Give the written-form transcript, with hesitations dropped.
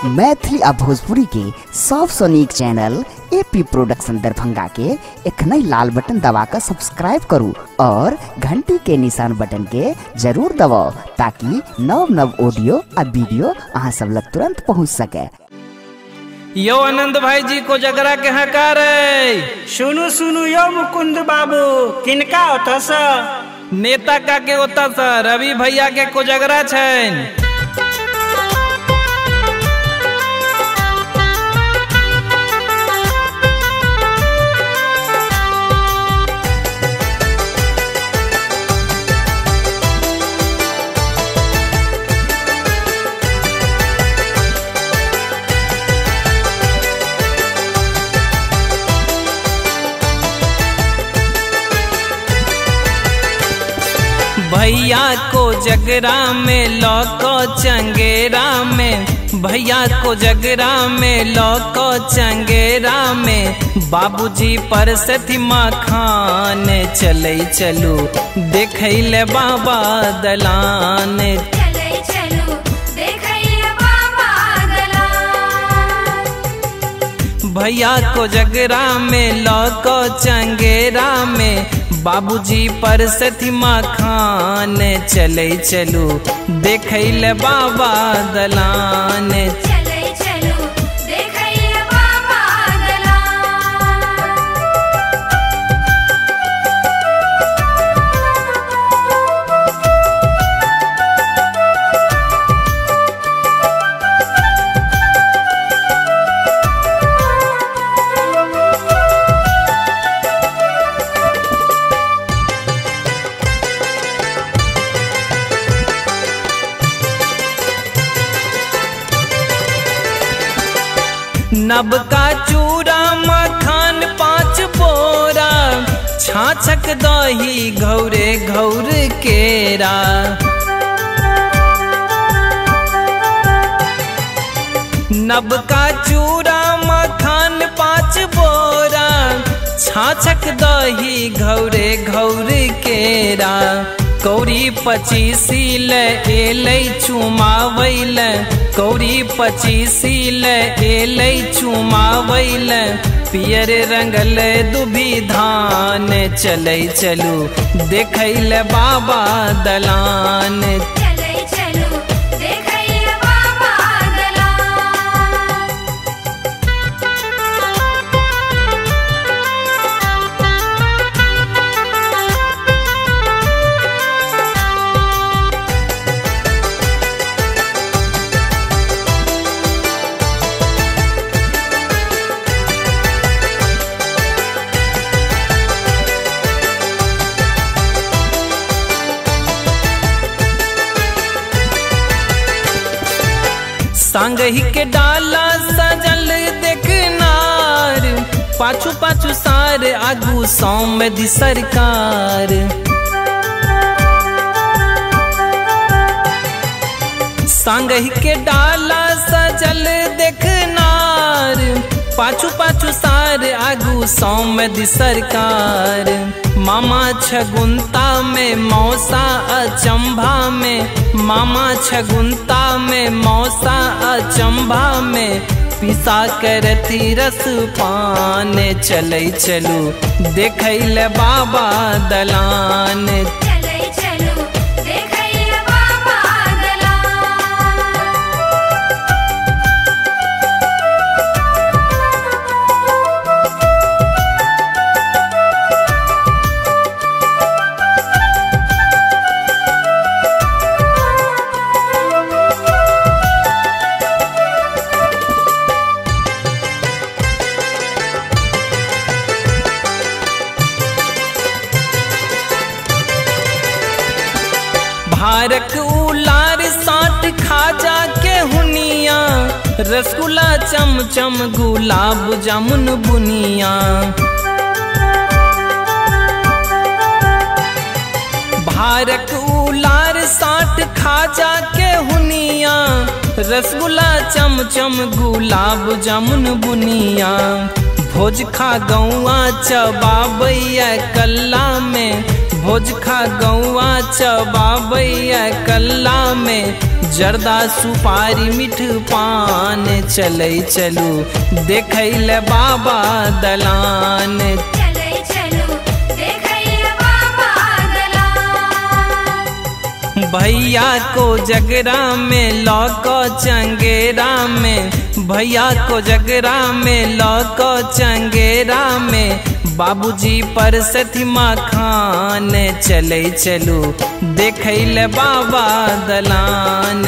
मैथिली आ भोजपुरी के सबसे नीक चैनल एपी प्रोडक्शन दरभंगा के एखन लाल बटन दबाकर सब्सक्राइब करू और घंटी के निशान बटन के जरूर दबाओ ताकि नव नव ऑडियो आ वीडियो अहाँ सब लग तुरंत पहुंच सके। यो आनंद भाई जी को जगरा के हकार सुनु सुनु यो मुकुंद बाबू किनका होता सा नेता का के होता सा रवि भैया के कोजगरा छैन। भैया को जगरा में लौको चंगेरा में, भैया को जगरा में लौको चंगेरा में, बाबूजी पर सती मखान चले चलू देखैले बाबा दलान। भैया को जगरा में लौको चंगेरा में, बाबूजी पर सती मखान चले चलू देखैले बाबा दलान। नब का चूरा मखान 5 बोरा, छाछक दही घौरे घौर केरा। नब का चूरा मखान 5 बोरा, छाछक दही घौरे घौर केरा। कौरी 25 एलै चुमावैल, कौरी 25 एलै चुमावैल, पियर रंगल दुभी धान चलै चलू देखैले बाबा दलान। सांगही के डाला सजल देखनार, पाछू पाछू सार आगू सौमदी सरकार। सांगही के डाला सजल देखनार, पाछू पाछू सार आगू सौमदी सरकार। मामा छगुंता में मौसा अचंभा में, मामा छगुंता में मौसा अचंभा में, पिसा करती रस पान चलै चलू देखैले बाबा दलान। भारक उलार 60 खाजा के हुनिया, रसगुल्ला चमचम गुलाब जामुन बुनिया। भारक उलार 60 खाजा के हुनिया, रसगुल्ला चमचम गुलाब जामुन बुनिया। भोज खा गौआ चबाबैया कल्ला में, भोज खा गौआ चबाबैया कल्ला में जर्दा सुपारी मीठ पान चलै चलू देखै ले बाबा दलान भैया को जगरा में लौको चंगेरा में भैया को जगरा में लौको चंगेरा में बाबूजी पर सतीमा खान चलै चलू देखै ले बाबा दलान